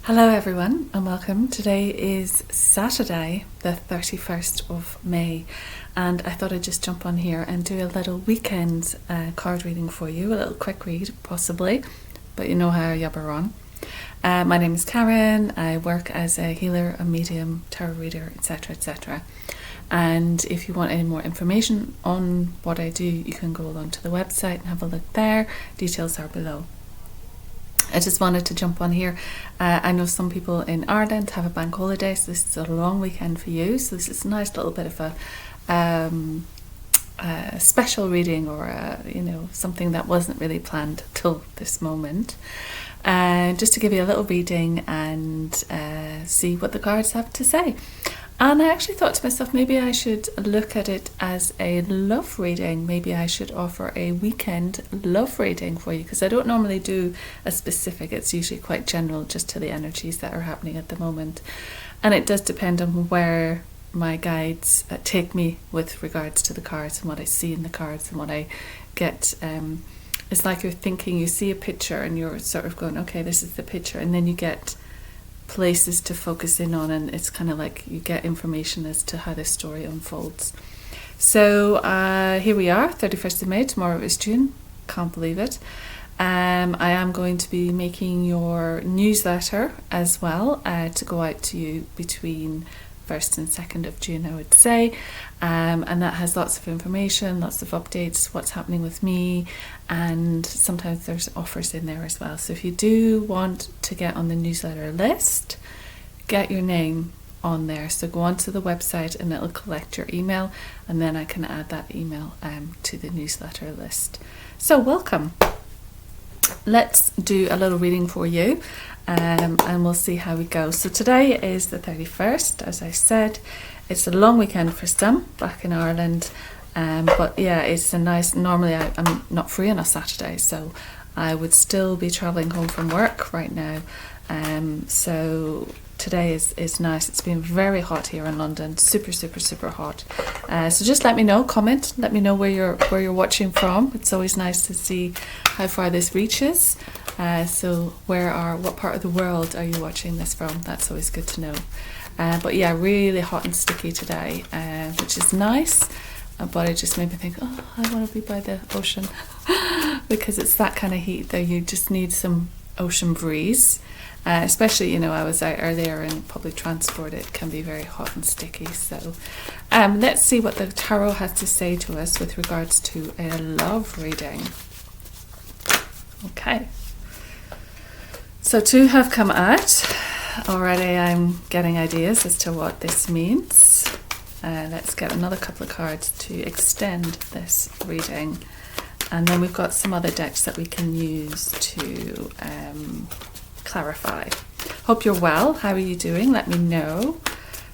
Hello everyone and welcome. Today is Saturday the 31st of May and I thought I'd just jump on here and do a little weekend card reading for you, a little quick read possibly, but you know how I yabber on. My name is Karen, I work as a healer, a medium, tarot reader, etc, etc. And if you want any more information on what I do, you can go along to the website and have a look there. Details are below. I just wanted to jump on here. I know some people in Ireland have a bank holiday, so this is a long weekend for you. So this is a nice little bit of a special reading, or something that wasn't really planned till this moment. Just to give you a little reading and see what the cards have to say. And I actually thought to myself, maybe I should look at it as a love reading. Maybe I should offer a weekend love reading for you, because I don't normally do a specific. It's usually quite general, just to the energies that are happening at the moment. And it does depend on where my guides take me with regards to the cards and what I see in the cards and what I get. It's like you're thinking, you see a picture and you're sort of going, okay, this is the picture. And then you get places to focus in on, and it's kind of like you get information as to how this story unfolds. So here we are, 31st of May, tomorrow is June, can't believe it. I am going to be making your newsletter as well to go out to you between 1st and 2nd of June, I would say, and that has lots of information, lots of updates, what's happening with me, and sometimes there's offers in there as well. So if you do want to get on the newsletter list, get your name on there. So go onto the website and it'll collect your email, and then I can add that email to the newsletter list. So welcome. Let's do a little reading for you. And we'll see how we go. So today is the 31st, as I said. It's a long weekend for some back in Ireland, but yeah, it's a nice, normally I'm not free on a Saturday, so I would still be travelling home from work right now. So today is nice. It's been very hot here in London, super hot. So just let me know, comment, let me know where you're watching from. It's always nice to see how far this reaches. So what part of the world are you watching this from? That's always good to know. But yeah, really hot and sticky today, which is nice. But it just made me think, oh, I want to be by the ocean because it's that kind of heat that you just need some ocean breeze. Especially, I was out earlier in public transport, it can be very hot and sticky. So let's see what the tarot has to say to us with regards to a love reading. Okay. So two have come out. Already I'm getting ideas as to what this means. Let's get another couple of cards to extend this reading. And then we've got some other decks that we can use to clarify. Hope you're well. How are you doing? Let me know.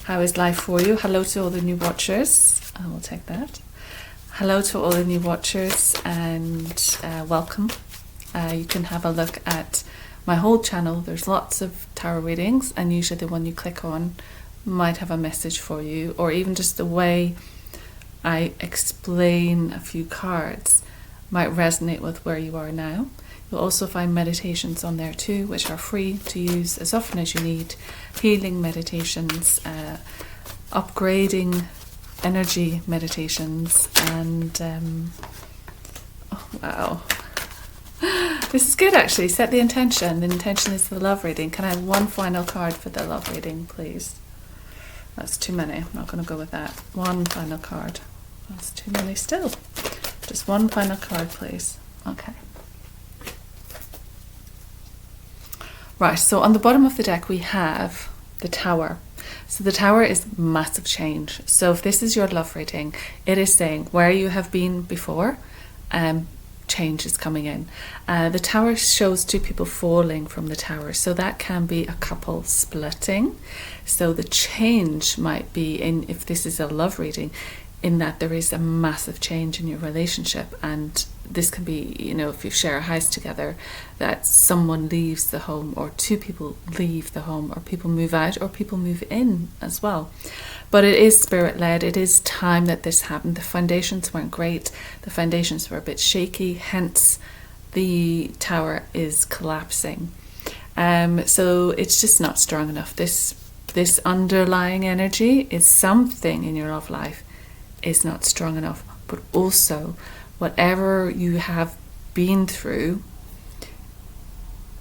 How is life for you? Hello to all the new watchers. I will take that. Hello to all the new watchers and welcome. You can have a look at my whole channel. There's lots of tarot readings, and usually the one you click on might have a message for you, or even just the way I explain a few cards might resonate with where you are now. You'll also find meditations on there too, which are free to use as often as you need. Healing meditations, upgrading energy meditations, and oh wow. This is good actually. Set the intention. The intention is the love reading. Can I have one final card for the love reading, please? That's too many. I'm not going to go with that. One final card. That's too many still. Just one final card, please. Okay. Right, so on the bottom of the deck we have the Tower. So the Tower is massive change. So if this is your love reading, it is saying where you have been before, change is coming in. The Tower shows two people falling from the tower, so that can be a couple splitting. So the change might be in, if this is a love reading, in that there is a massive change in your relationship, and this can be, if you share a house together, that someone leaves the home, or two people leave the home, or people move out, or people move in as well. But it is spirit-led. It is time that this happened. The foundations weren't great. The foundations were a bit shaky, hence the tower is collapsing. So it's just not strong enough. This underlying energy is something in your love life is not strong enough. But also, whatever you have been through,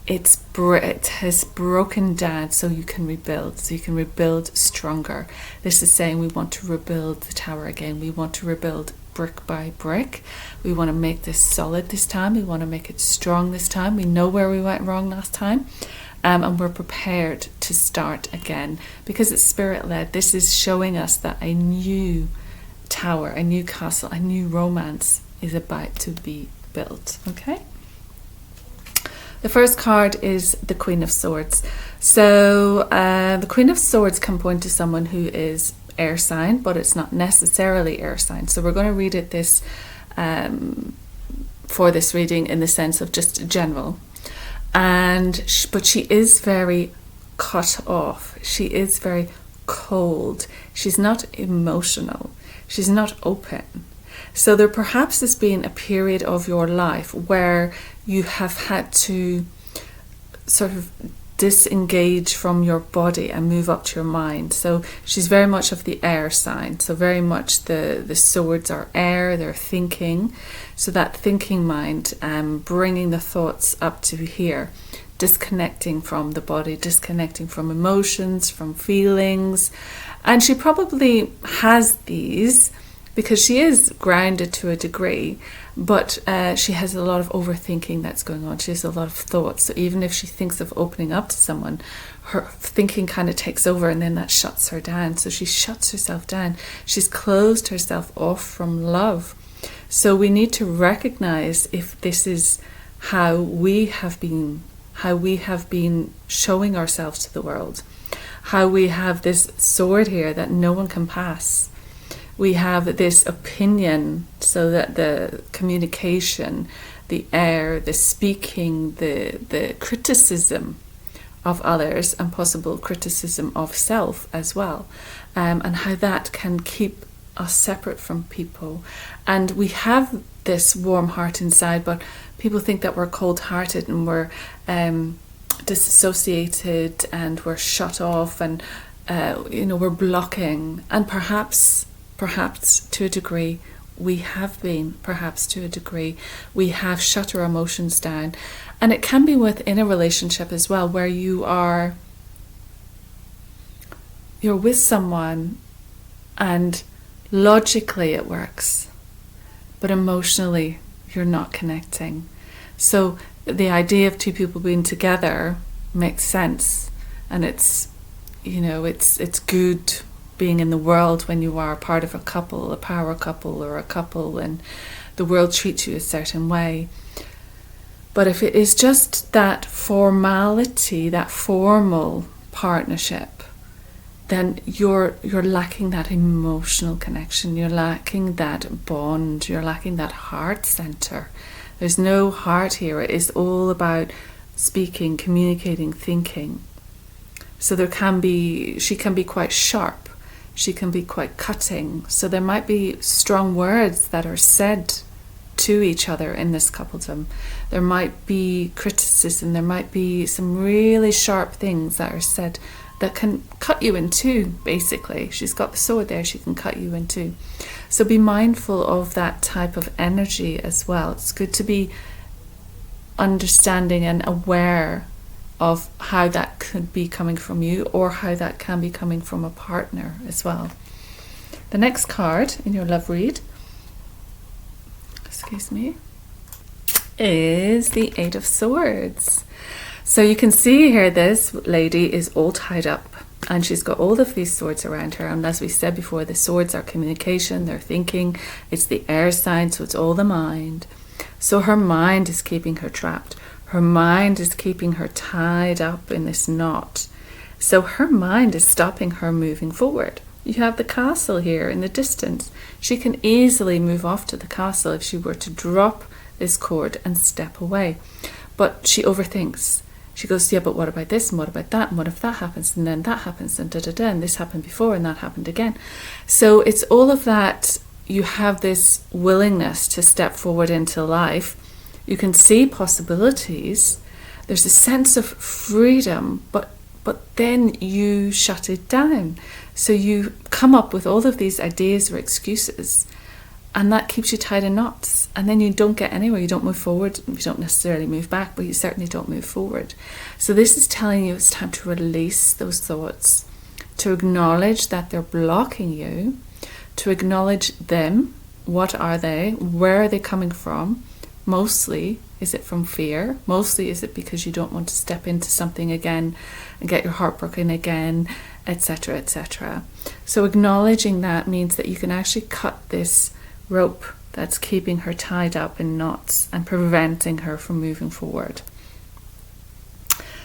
it has broken down so you can rebuild. So you can rebuild stronger. This is saying we want to rebuild the tower again. We want to rebuild brick by brick. We want to make this solid this time. We want to make it strong this time. We know where we went wrong last time. And we're prepared to start again. Because it's spirit-led, this is showing us that a new tower, a new castle, a new romance is about to be built. Okay? The first card is the Queen of Swords. So the Queen of Swords can point to someone who is air sign, but it's not necessarily air sign. So we're going to read it for this reading in the sense of just general. But she is very cut off. She is very cold. She's not emotional. She's not open. So there perhaps has been a period of your life where you have had to sort of disengage from your body and move up to your mind. So she's very much of the air sign. So very much the swords are air, they're thinking. So that thinking mind, bringing the thoughts up to here, disconnecting from the body, disconnecting from emotions, from feelings. And she probably has these because she is grounded to a degree, but she has a lot of overthinking that's going on. She has a lot of thoughts. So even if she thinks of opening up to someone, her thinking kind of takes over and then that shuts her down. So she shuts herself down. She's closed herself off from love. So we need to recognize if this is how we have been showing ourselves to the world, how we have this sword here that no one can pass. We have this opinion, so that the communication, the air, the speaking, the criticism of others and possible criticism of self as well, and how that can keep us separate from people. And we have this warm heart inside, but people think that we're cold-hearted and we're disassociated and we're shut off and we're blocking. And perhaps to a degree we have been, perhaps to a degree we have shut our emotions down. And it can be within a relationship as well, where you're with someone and logically it works, but emotionally you're not connecting. So the idea of two people being together makes sense, and it's good being in the world when you are part of a couple, a power couple or a couple, and the world treats you a certain way. But if it is just that formality, that formal partnership, then you're lacking that emotional connection, you're lacking that bond, you're lacking that heart center. There's no heart here. It is all about speaking, communicating, thinking. So she can be quite sharp. She can be quite cutting. So there might be strong words that are said to each other in this coupledom. There might be criticism. There might be some really sharp things that are said that can cut you in two, basically. She's got the sword there, she can cut you in two. So be mindful of that type of energy as well. It's good to be understanding and aware of how that could be coming from you, or how that can be coming from a partner as well. The next card in your love read, is the Eight of Swords. So you can see here this lady is all tied up and she's got all of these swords around her, and as we said before, the swords are communication, they're thinking, it's the air sign, so it's all the mind. So her mind is keeping her trapped. Her mind is keeping her tied up in this knot. So her mind is stopping her moving forward. You have the castle here in the distance. She can easily move off to the castle if she were to drop this cord and step away. But she overthinks. She goes, yeah, but what about this and what about that, and what if that happens and then that happens and da-da-da, and this happened before and that happened again. So it's all of that. You have this willingness to step forward into life. You can see possibilities, There's a sense of freedom, but then you shut it down. So you come up with all of these ideas or excuses, and that keeps you tied in knots. And then you don't get anywhere. You don't move forward. You don't necessarily move back, but you certainly don't move forward. So this is telling you it's time to release those thoughts, to acknowledge that they're blocking you, to acknowledge them. What are they? Where are they coming from? Mostly, is it from fear? Mostly, is it because you don't want to step into something again and get your heart broken again, etc., etc. So acknowledging that means that you can actually cut this rope that's keeping her tied up in knots and preventing her from moving forward.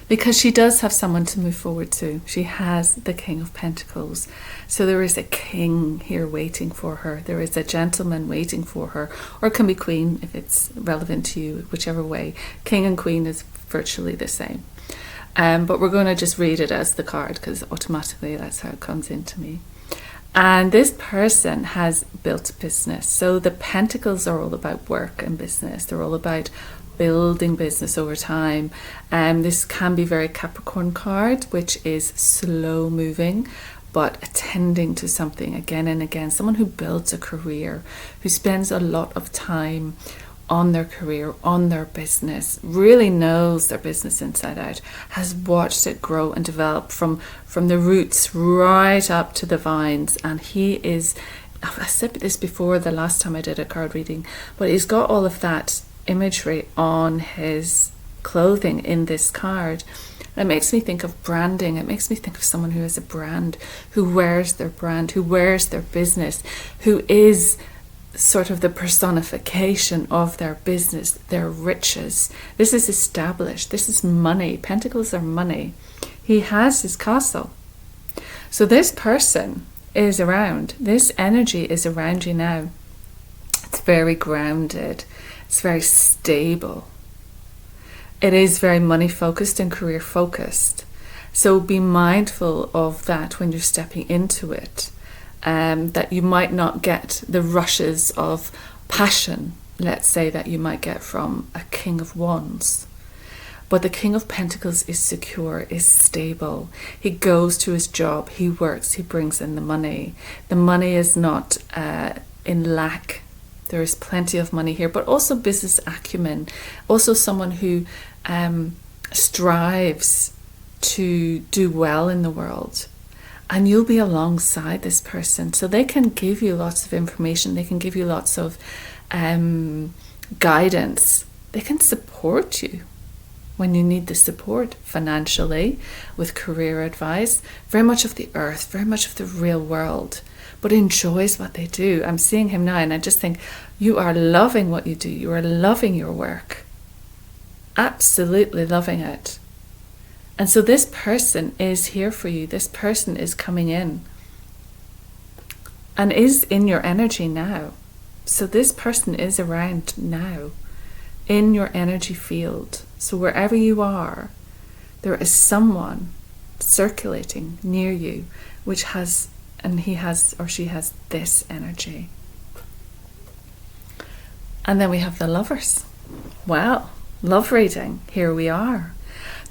Because she does have someone to move forward to. She has the King of Pentacles. So there is a king here waiting for her. There is a gentleman waiting for her. Or it can be queen if it's relevant to you, whichever way. King and queen is virtually the same. But we're going to just read it as the card because automatically that's how it comes into me. And this person has built a business. So the Pentacles are all about work and business. They're all about building business over time. This can be very Capricorn card, which is slow moving, but attending to something again and again. Someone who builds a career, who spends a lot of time on their career, on their business, really knows their business inside out, has watched it grow and develop from the roots right up to the vines. And he is, I said this before the last time I did a card reading, but he's got all of that imagery on his clothing in this card. It makes me think of branding. It makes me think of someone who has a brand, who wears their brand, who wears their business, who is sort of the personification of their business, their riches. This is established. This is money. Pentacles are money. He has his castle. So this person is around. This energy is around you now. It's very grounded. It's very stable. It is very money focused and career focused. So be mindful of that when you're stepping into it. That you might not get the rushes of passion, let's say, that you might get from a King of Wands. But the King of Pentacles is secure, is stable. He goes to his job, he works, he brings in the money. The money is not in lack. There is plenty of money here, but also business acumen. Also someone who strives to do well in the world. And you'll be alongside this person. So they can give you lots of information. They can give you lots of guidance. They can support you when you need the support financially, with career advice. Very much of the earth, very much of the real world, but enjoys what they do. I'm seeing him now and I just think you are loving what you do. You are loving your work. Absolutely loving it. And so this person is here for you. This person is coming in and is in your energy now. So this person is around now in your energy field. So wherever you are, there is someone circulating near you which has, and he has or she has this energy. And then we have the Lovers. Wow, love reading. Here we are.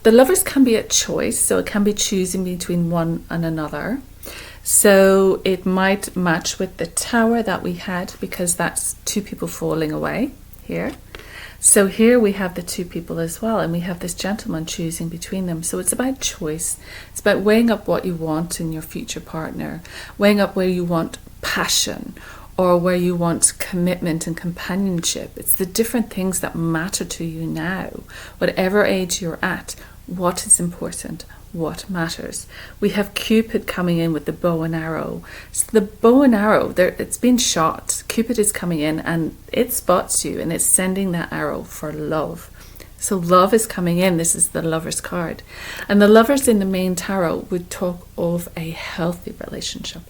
The Lovers can be a choice, so it can be choosing between one and another. So it might match with the Tower that we had, because that's two people falling away here. So here we have the two people as well, and we have this gentleman choosing between them. So it's about choice. It's about weighing up what you want in your future partner, weighing up where you want passion or where you want commitment and companionship. It's the different things that matter to you now, whatever age you're at. What is important? What matters? We have Cupid coming in with the bow and arrow. So the bow and arrow, it's been shot. Cupid is coming in and it spots you and it's sending that arrow for love. So love is coming in. This is the Lovers card. And the Lovers in the main tarot would talk of a healthy relationship.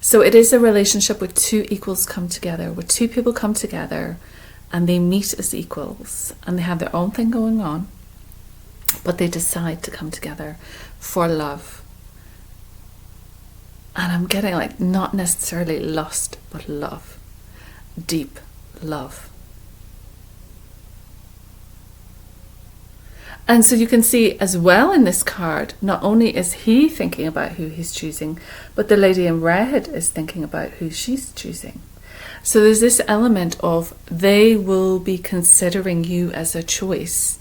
So it is a relationship where two equals come together, where two people come together and they meet as equals and they have their own thing going on, but they decide to come together for love. And I'm getting like not necessarily lust, but love. Deep love. And so you can see as well in this card, not only is he thinking about who he's choosing, but the lady in red is thinking about who she's choosing. So there's this element of they will be considering you as a choice,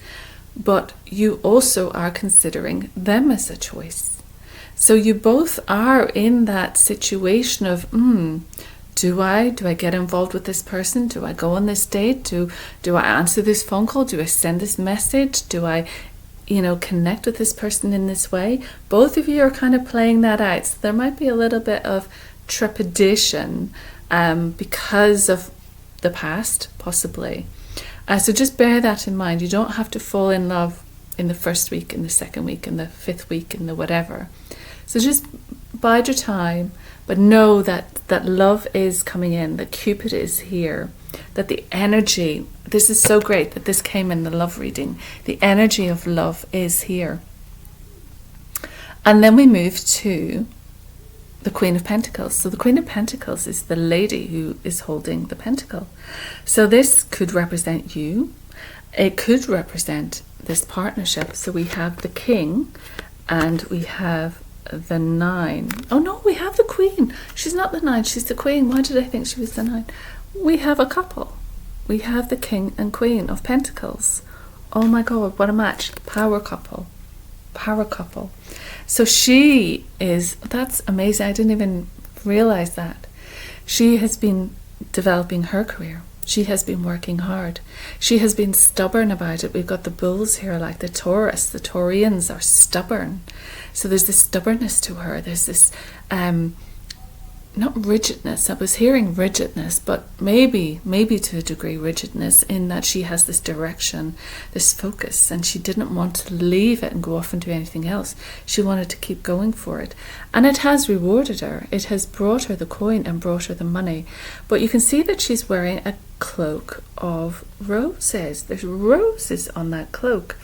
but you also are considering them as a choice. So you both are in that situation of, do I get involved with this person? Do I go on this date? Do I answer this phone call? Do I send this message? Do I, connect with this person in this way? Both of you are kind of playing that out. So there might be a little bit of trepidation because of the past, possibly. So just bear that in mind. You don't have to fall in love in the first week, in the second week, in the fifth week, in the whatever. So just bide your time, but know that love is coming in, that Cupid is here, that the energy, this is so great that this came in the love reading, the energy of love is here. And then we move to the Queen of Pentacles. So the Queen of Pentacles is the lady who is holding the pentacle. So this could represent you. It could represent this partnership. So we have the King and we have the 9. Oh no, we have the Queen. She's not the 9, she's the Queen. Why did I think she was the 9? We have a couple. We have the King and Queen of Pentacles. Oh my God, what a match. Power couple. Power couple. So she is, that's amazing. I didn't even realize that. She has been developing her career. She has been working hard. She has been stubborn about it. We've got the bulls here, like the Taurus. The Taurians are stubborn. So there's this stubbornness to her. There's this, not rigidness. I was hearing rigidness, but maybe to a degree rigidness in that she has this direction, this focus, and she didn't want to leave it and go off and do anything else. She wanted to keep going for it. And it has rewarded her. It has brought her the coin and brought her the money. But you can see that she's wearing a cloak of roses. There's roses on that cloak.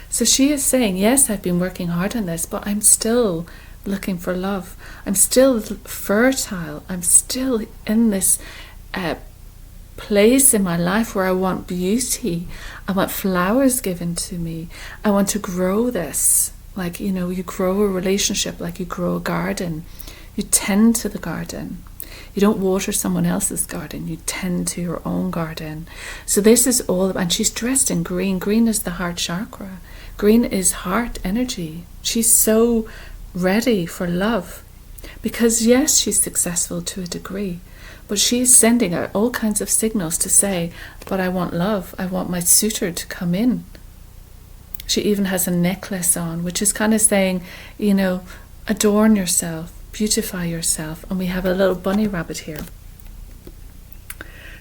So she is saying, yes, I've been working hard on this, but I'm still looking for love. I'm still fertile. I'm still in this place in my life where I want beauty. I want flowers given to me. I want to grow this. Like, you grow a relationship like you grow a garden. You tend to the garden. You don't water someone else's garden. You tend to your own garden. So this is all, and she's dressed in green. Green is the heart chakra. Green is heart energy. She's so ready for love because yes, she's successful to a degree, but she's sending out all kinds of signals to say, but I want love. I want my suitor to come in. She even has a necklace on, which is kind of saying, adorn yourself, beautify yourself. And we have a little bunny rabbit here.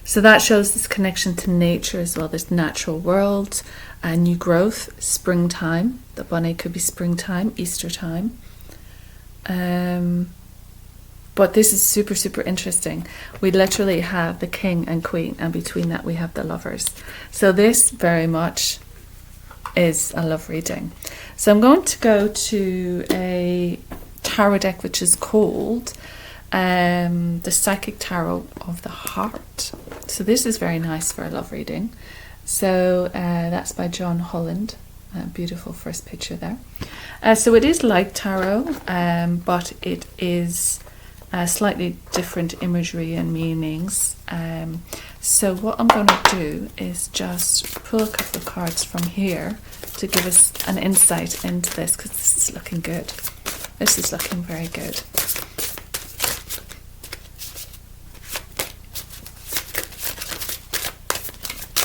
So that shows this connection to nature as well, this natural world, new growth, springtime. The bunny could be springtime, Easter time. But this is super, super interesting. We literally have the King and Queen, and between that we have the Lovers. So this very much is a love reading. So I'm going to go to a tarot deck which is called the Psychic Tarot of the Heart. So this is very nice for a love reading. So that's by Holland. Beautiful first picture there. So it is like tarot, but it is slightly different imagery and meanings. So what I'm going to do is just pull a couple of cards from here to give us an insight into this, because this is looking good. This is looking very good.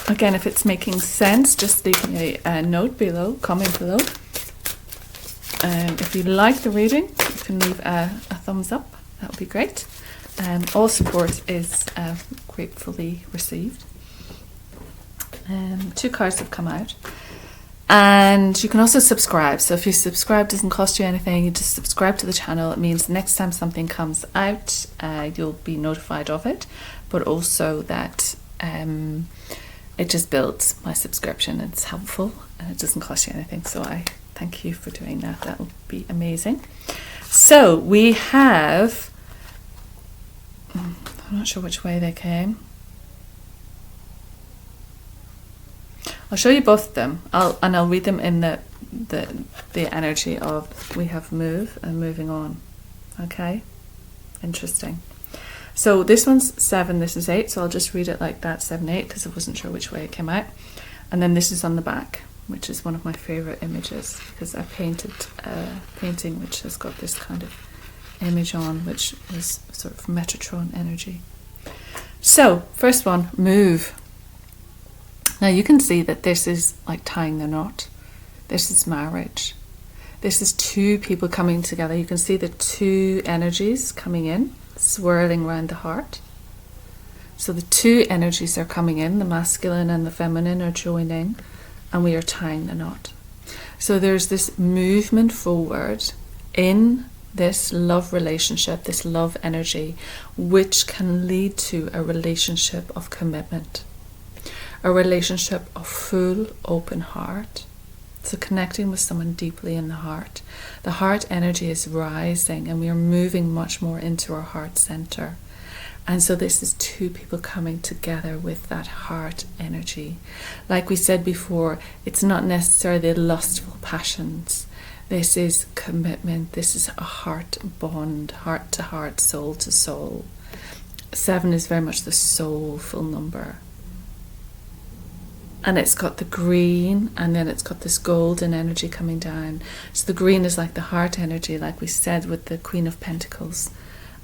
Again, if it's making sense, just leave me a note below, comment below. If you like the reading, you can leave a thumbs up. That would be great. All support is gratefully received. 2 cards have come out. And you can also subscribe. So if you subscribe, it doesn't cost you anything. You just subscribe to the channel. It means next time something comes out, you'll be notified of it. But also that it just builds my subscription. It's helpful and it doesn't cost you anything. So I thank you for doing that. That would be amazing. So we have, I'm not sure which way they came. I'll show you both of them. I'll read them in the the energy of we have move and moving on. Okay, interesting. So this one's 7, this is 8, so I'll just read it like that, 7, 8, because I wasn't sure which way it came out. And then this is on the back, which is one of my favourite images, because I painted a painting which has got this kind of image on, which is sort of Metatron energy. So, first one, move. Now you can see that this is like tying the knot. This is marriage. This is two people coming together. You can see the two energies coming in, swirling around the heart. So the two energies are coming in, the masculine and the feminine are joining, and we are tying the knot. So there's this movement forward in this love relationship, this love energy, which can lead to a relationship of commitment, a relationship of full open heart. So connecting with someone deeply in the heart. The heart energy is rising and we are moving much more into our heart center. And so this is two people coming together with that heart energy. Like we said before, it's not necessarily the lustful passions. This is commitment. This is a heart bond, heart to heart, soul to soul. 7 is very much the soulful number. And it's got the green, and then it's got this golden energy coming down. So the green is like the heart energy, like we said with the Queen of Pentacles.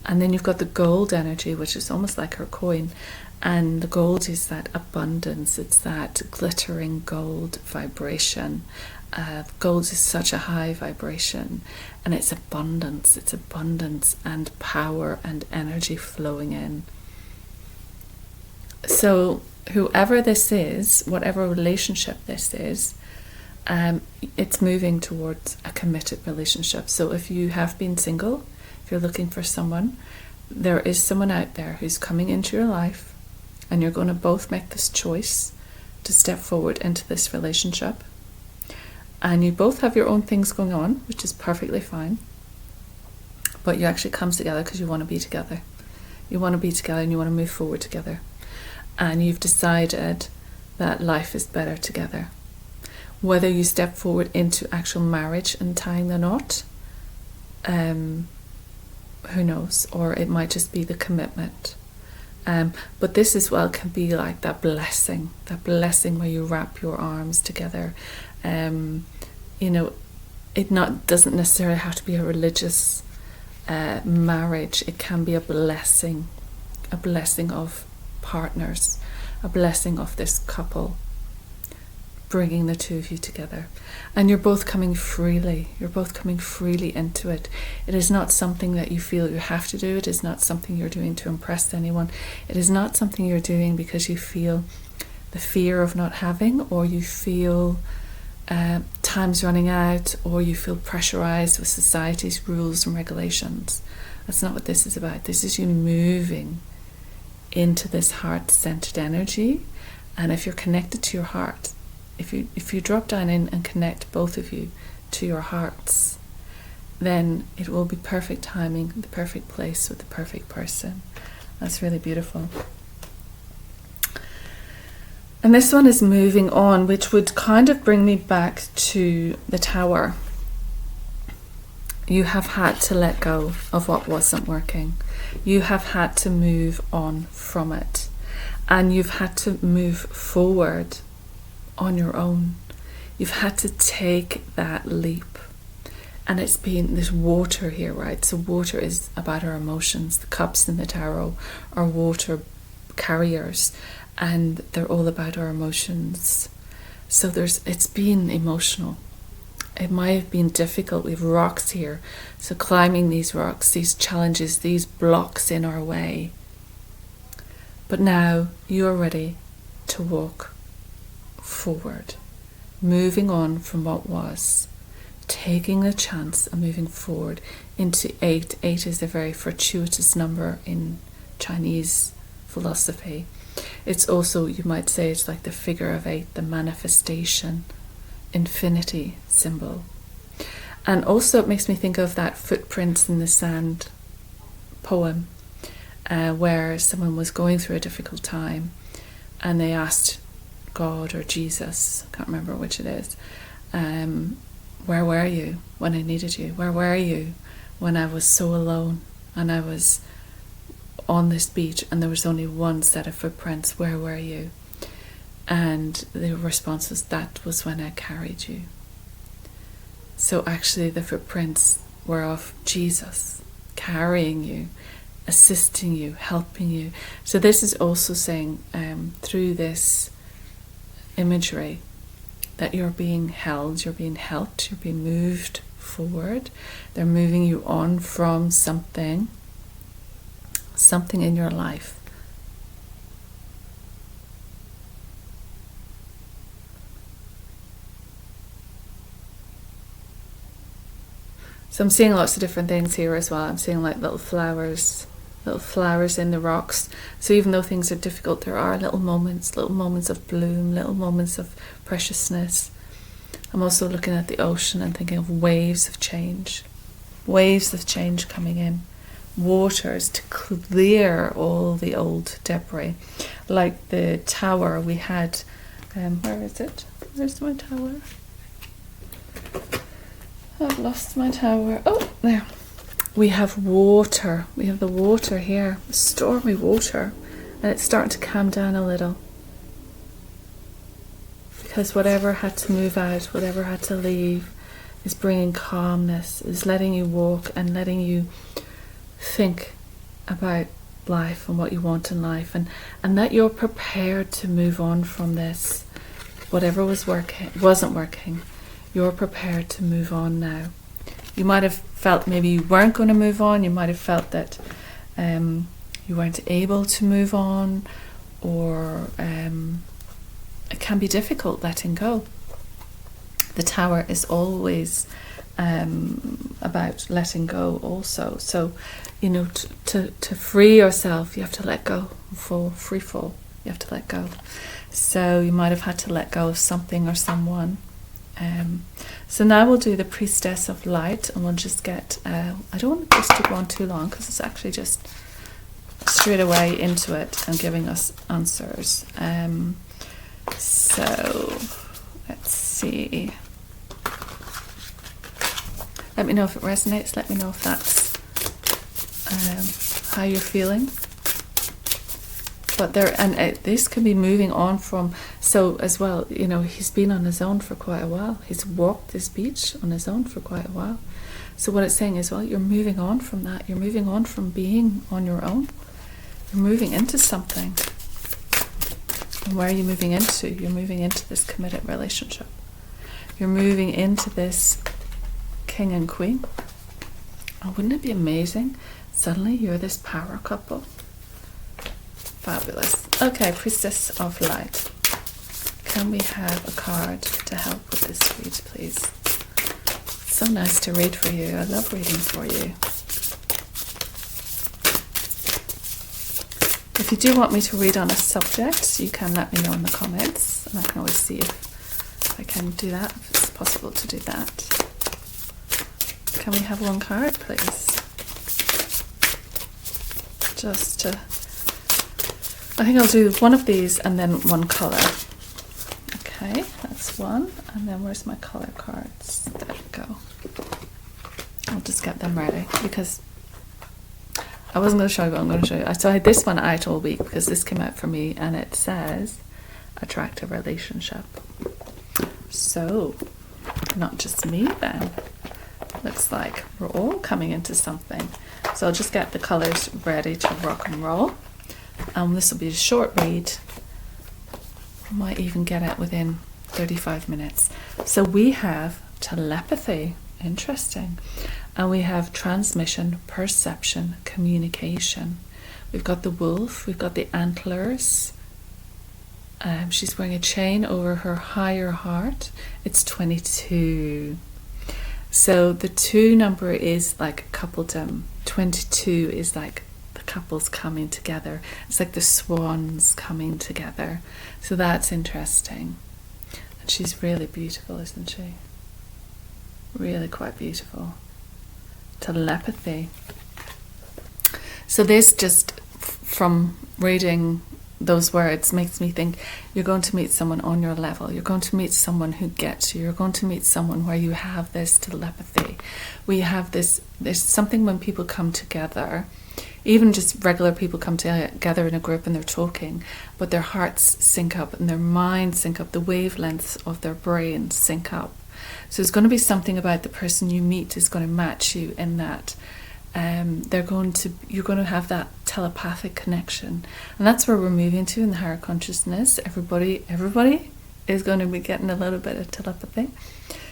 And then you've got the gold energy, which is almost like her coin. And the gold is that abundance. It's that glittering gold vibration. Gold is such a high vibration. And it's abundance. It's abundance and power and energy flowing in. So whoever this is, whatever relationship this is, it's moving towards a committed relationship. So if you have been single, if you're looking for someone, there is someone out there who's coming into your life, and you're going to both make this choice to step forward into this relationship. And you both have your own things going on, which is perfectly fine. But you actually come together because you want to be together. You want to be together and you want to move forward together. And you've decided that life is better together. Whether you step forward into actual marriage and tying the knot, who knows? Or it might just be the commitment. But this as well can be like that blessing where you wrap your arms together. It doesn't necessarily have to be a religious marriage. It can be a blessing of partners, a blessing of this couple, bringing the two of you together. And you're both coming freely into it. It is not something that you feel you have to do. It is not something you're doing to impress anyone. It is not something you're doing because you feel the fear of not having, or you feel time's running out, or you feel pressurized with society's rules and regulations. That's not what this is about. This is you moving into this heart-centered energy. And if you're connected to your heart, if you drop down in and connect both of you to your hearts, then it will be perfect timing, the perfect place with the perfect person. That's really beautiful. And this one is moving on, which would kind of bring me back to the Tower. You have had to let go of what wasn't working. You have had to move on from it. And you've had to move forward on your own. You've had to take that leap. And it's been this water here, right? So water is about our emotions. The cups in the tarot are water carriers, and they're all about our emotions. So it's been emotional. It might have been difficult. We have rocks here. So climbing these rocks, these challenges, these blocks in our way. But now you're ready to walk forward, moving on from what was, taking the chance and moving forward into 8. 8 is a very fortuitous number in Chinese philosophy. It's also, you might say, it's like the figure of 8, the manifestation, infinity symbol. And also it makes me think of that Footprints in the Sand poem, where someone was going through a difficult time and they asked God or Jesus, I can't remember which it is, where were you when I needed you? Where were you when I was so alone and I was on this beach and there was only one set of footprints? Where were you? And the response was, that was when I carried you. So actually the footprints were of Jesus carrying you, assisting you, helping you. So this is also saying through this imagery that you're being held, you're being helped, you're being moved forward. They're moving you on from something in your life. So I'm seeing lots of different things here as well. I'm seeing like little flowers in the rocks. So even though things are difficult, there are little moments of bloom, little moments of preciousness. I'm also looking at the ocean and thinking of waves of change coming in, waters to clear all the old debris. Like the tower we had, where is it? Where's my tower? I've lost my tower. Oh, there. We have water. We have the water here, stormy water, and it's starting to calm down a little. Because whatever had to move out, whatever had to leave, is bringing calmness, is letting you walk and letting you think about life and what you want in life, and that you're prepared to move on from this. Whatever wasn't working. You're prepared to move on now. You might have felt maybe you weren't going to move on. You might have felt that you weren't able to move on, or it can be difficult letting go. The tower is always about letting go also. So, to free yourself, you have to let go. Free fall. You have to let go. So you might have had to let go of something or someone. So now we'll do the Priestess of Light, and we'll just get, I don't want this to go on too long because it's actually just straight away into it and giving us answers. So let's see. Let me know if it resonates, let me know if that's how you're feeling. But this can be moving on from, so as well, he's been on his own for quite a while. He's walked this beach on his own for quite a while. So what it's saying is, well, you're moving on from that. You're moving on from being on your own. You're moving into something. And where are you moving into? You're moving into this committed relationship. You're moving into this king and queen. Oh, wouldn't it be amazing? Suddenly you're this power couple. Fabulous. Okay, Priestess of Light. Can we have a card to help with this read, please? It's so nice to read for you. I love reading for you. If you do want me to read on a subject, you can let me know in the comments, and I can always see if I can do that, if it's possible to do that. Can we have one card, please? Just to... I think I'll do one of these and then one colour. Okay, that's one. And then where's my colour cards? There we go. I'll just get them ready because I wasn't going to show you, but I'm going to show you. So I had this one out all week because this came out for me, and it says attractive relationship. So, not just me then. Looks like we're all coming into something. So I'll just get the colours ready to rock and roll. This will be a short read. I might even get it within 35 minutes. So we have telepathy, interesting. And we have transmission, perception, communication. We've got the wolf, we've got the antlers. She's wearing a chain over her higher heart. It's 22. So the 2 number is like coupledom. 22 is like couples coming together. It's like the swans coming together. So that's interesting. And she's really beautiful, isn't she? Really quite beautiful. Telepathy. So this just from reading those words makes me think you're going to meet someone on your level. You're going to meet someone who gets you. You're going to meet someone where you have this telepathy. We have this, there's something when people come together, even just regular people come together in a group and they're talking, but their hearts sync up and their minds sync up, the wavelengths of their brains sync up. So there's going to be something about the person you meet is going to match you in that. You're going to have that telepathic connection, and that's where we're moving to in the higher consciousness. Everybody is going to be getting a little bit of telepathy.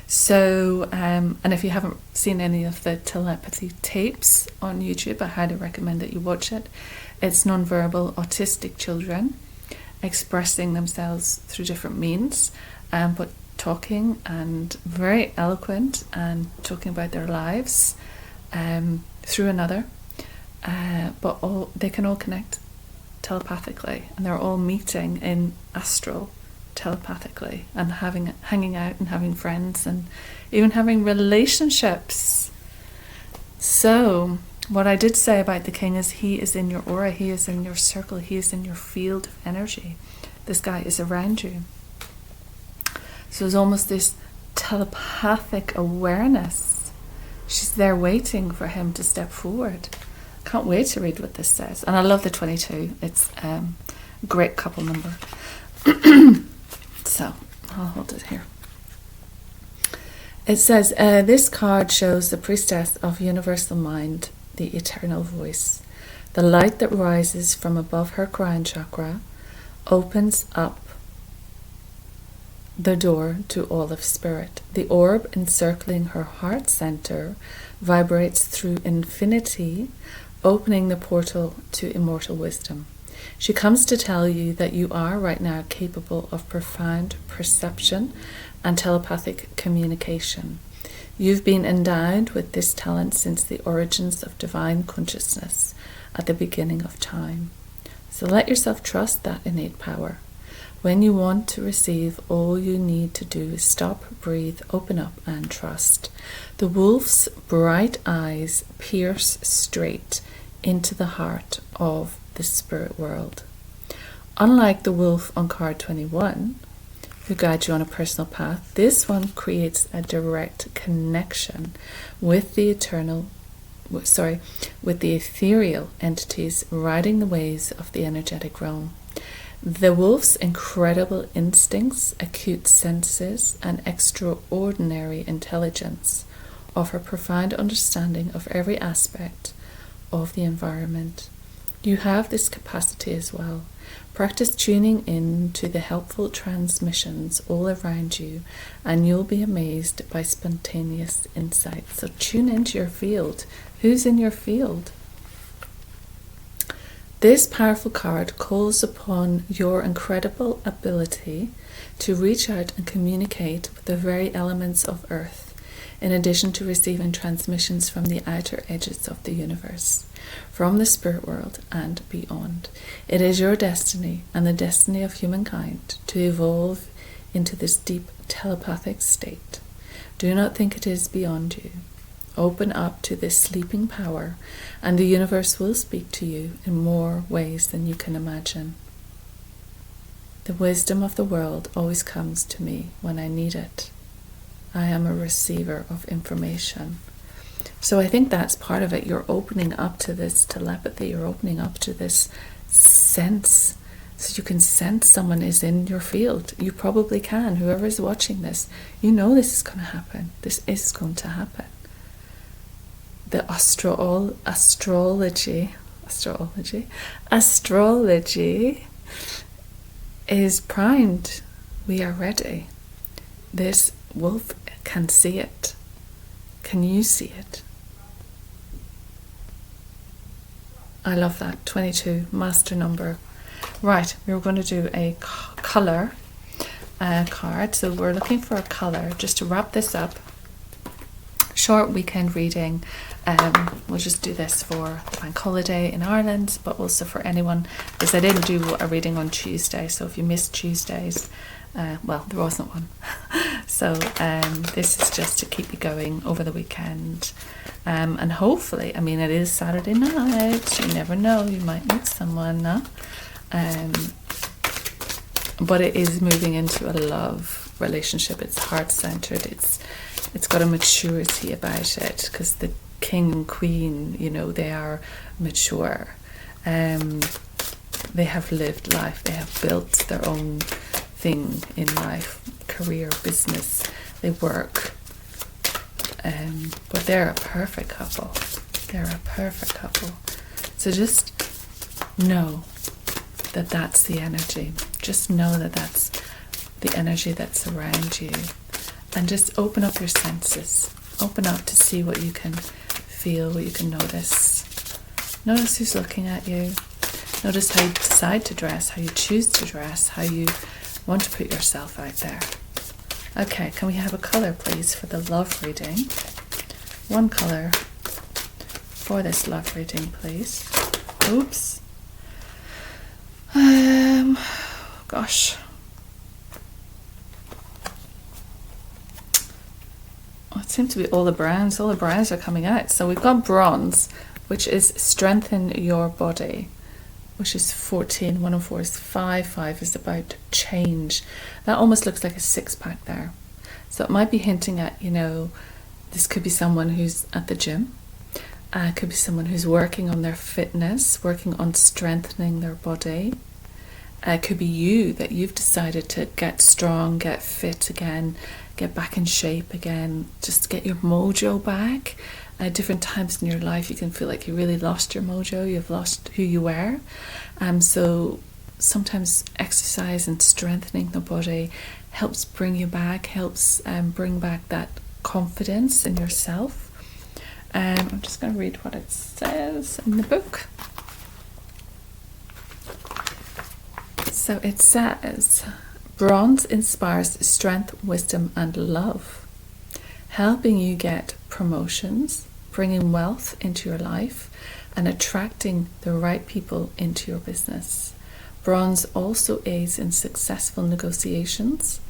So, and if you haven't seen any of the telepathy tapes on YouTube, I highly recommend that you watch it. It's nonverbal autistic children expressing themselves through different means, but talking and very eloquent and talking about their lives through another, but they can all connect telepathically, and they're all meeting in astral telepathically and hanging out and having friends and even having relationships. So what I did say about the king is he is in your aura, he is in your circle, he is in your field of energy. This guy is around you. So there's almost this telepathic awareness. She's there waiting for him to step forward. Can't wait to read what this says. And I love the 22. It's a great couple number. So I'll hold it here. It says, this card shows the priestess of universal mind, the eternal voice. The light that rises from above her crown chakra opens up the door to all of spirit. The orb encircling her heart center vibrates through infinity, opening the portal to immortal wisdom. She comes to tell you that you are right now capable of profound perception and telepathic communication. You've been endowed with this talent since the origins of divine consciousness at the beginning of time. So let yourself trust that innate power. When you want to receive, all you need to do is stop, breathe, open up, and trust. The wolf's bright eyes pierce straight into the heart of the spirit world. Unlike the wolf on card 21, who guides you on a personal path, this one creates a direct connection with the ethereal entities riding the waves of the energetic realm. The wolf's incredible instincts, acute senses, and extraordinary intelligence offer profound understanding of every aspect of the environment. You have this capacity as well. Practice tuning in to the helpful transmissions all around you, and you'll be amazed by spontaneous insights. So tune into your field. Who's in your field? This powerful card calls upon your incredible ability to reach out and communicate with the very elements of Earth, in addition to receiving transmissions from the outer edges of the universe, from the spirit world and beyond. It is your destiny and the destiny of humankind to evolve into this deep telepathic state. Do not think it is beyond you. Open up to this sleeping power, and the universe will speak to you in more ways than you can imagine. The wisdom of the world always comes to me when I need it. I am a receiver of information. So I think that's part of it. You're opening up to this telepathy. You're opening up to this sense. So you can sense someone is in your field. You probably can. Whoever is watching this, you know this is going to happen. This is going to happen. The astrology is primed. We are ready. This wolf can see it. Can you see it? I love that. 22, master number. Right, we're going to do a colour card. So we're looking for a colour. Just to wrap this up, short weekend reading. We'll just do this for the bank holiday in Ireland, but also for anyone, because I didn't do a reading on Tuesday, so if you missed Tuesdays, well, there wasn't one. So this is just to keep you going over the weekend. And hopefully, I mean, it is Saturday night, you never know, you might meet someone, But it is moving into a love relationship. It's heart-centered. It's got a maturity about it, because the king and queen, they are mature. They have lived life. They have built their own thing in life, career, business. They work. But they're a perfect couple. They're a perfect couple. So just know that that's the energy. Just know that that's the energy that's around you. And just open up your senses. Open up to see what you can feel, what you can notice. Notice who's looking at you. Notice how you decide to dress, how you choose to dress, how you want to put yourself out there. Okay, can we have a colour, please, for the love reading? One colour for this love reading, please. Oops. Gosh. Oh, it seems to be all the browns. All the browns are coming out. So we've got bronze, which is strengthen your body, which is 14. 1 and 4 is 5. 5 is about change. That almost looks like a six-pack there. So it might be hinting at, this could be someone who's at the gym. It could be someone who's working on their fitness, working on strengthening their body. It could be you, that you've decided to get strong, get fit again, get back in shape again, just get your mojo back. At different times in your life, you can feel like you really lost your mojo, you've lost who you were. So sometimes exercise and strengthening the body helps bring you back, helps bring back that confidence in yourself. I'm just going to read what it says in the book. So it says, bronze inspires strength, wisdom, and love, helping you get promotions, bringing wealth into your life, and attracting the right people into your business. Bronze also aids in successful negotiations,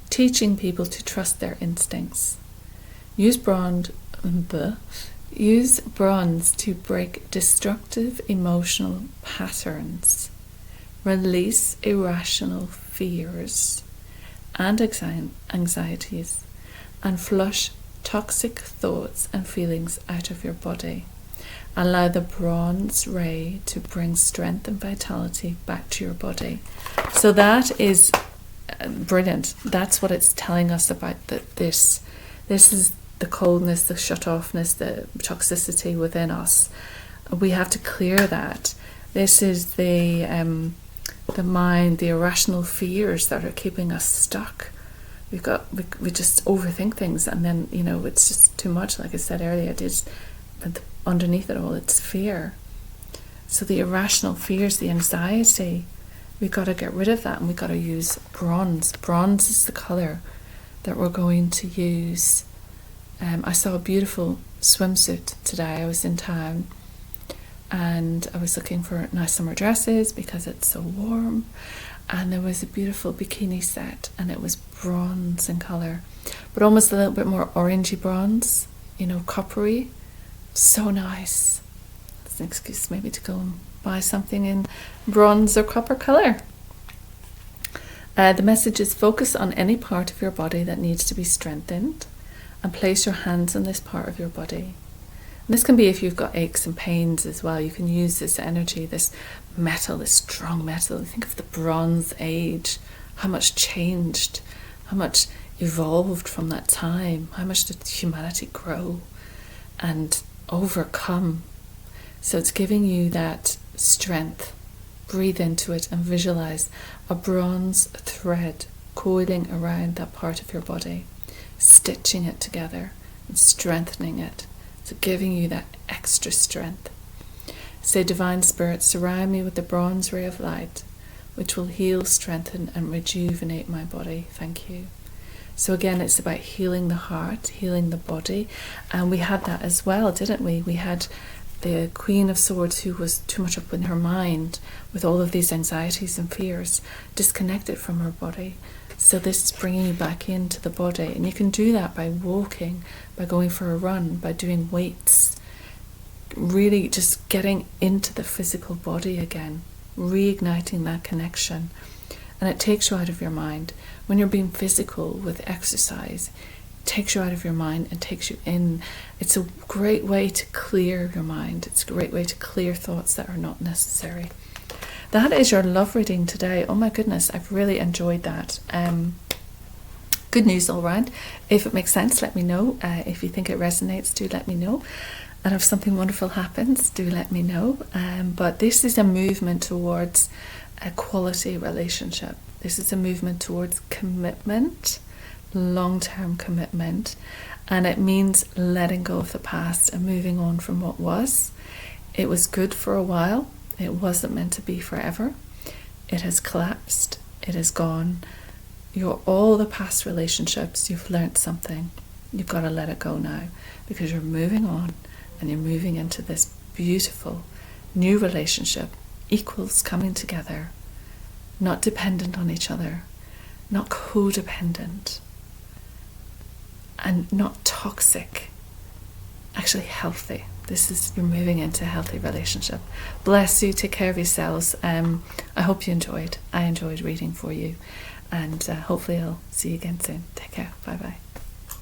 teaching people to trust their instincts. Use bronze to break destructive emotional patterns, release irrational fears and anxieties, and flush toxic thoughts and feelings out of your body. Allow the bronze ray to bring strength and vitality back to your body. So that is brilliant. That's what it's telling us about this. This is the coldness, the shut-offness, the toxicity within us. We have to clear that. This is the mind, the irrational fears that are keeping us stuck. We just overthink things, and then it's just too much. Like I said earlier, but underneath it all, it's fear. So the irrational fears, the anxiety, we've got to get rid of that, and we've got to use bronze. Bronze is the colour that we're going to use. I saw a beautiful swimsuit today. I was in town and I was looking for nice summer dresses because it's so warm, and there was a beautiful bikini set, and it was bronze in colour, but almost a little bit more orangey bronze, coppery. So nice. It's an excuse maybe to go and buy something in bronze or copper colour. The message is, focus on any part of your body that needs to be strengthened and place your hands on this part of your body. And this can be if you've got aches and pains as well. You can use this energy, this metal, this strong metal. Think of the Bronze Age, how much changed, how much evolved from that time, how much did humanity grow and overcome. So it's giving you that strength. Breathe into it and visualize a bronze thread coiling around that part of your body, stitching it together and strengthening it. So giving you that extra strength. Say, Divine Spirit, surround me with the bronze ray of light, which will heal, strengthen, and rejuvenate my body. Thank you. So again, it's about healing the heart, healing the body. And we had that as well, didn't we? We had the Queen of Swords, who was too much up in her mind with all of these anxieties and fears, disconnected from her body. So this is bringing you back into the body, and you can do that by walking, by going for a run, by doing weights, really just getting into the physical body again, reigniting that connection. And it takes you out of your mind. When you're being physical with exercise, it takes you out of your mind and takes you in. It's a great way to clear your mind. It's a great way to clear thoughts that are not necessary. That is your love reading today. Oh my goodness, I've really enjoyed that. Good news all round. If it makes sense, let me know. If you think it resonates, do let me know. And if something wonderful happens, do let me know. But this is a movement towards a quality relationship. This is a movement towards commitment, long-term commitment. And it means letting go of the past and moving on from what was. It was good for a while. It wasn't meant to be forever. It has collapsed. It is gone. All the past relationships, you've learnt something. You've got to let it go now, because you're moving on and you're moving into this beautiful new relationship. Equals coming together, not dependent on each other, not codependent, and not toxic. Actually healthy. You're moving into a healthy relationship. Bless you. Take care of yourselves. I hope you enjoyed. I enjoyed reading for you. And hopefully I'll see you again soon. Take care. Bye bye.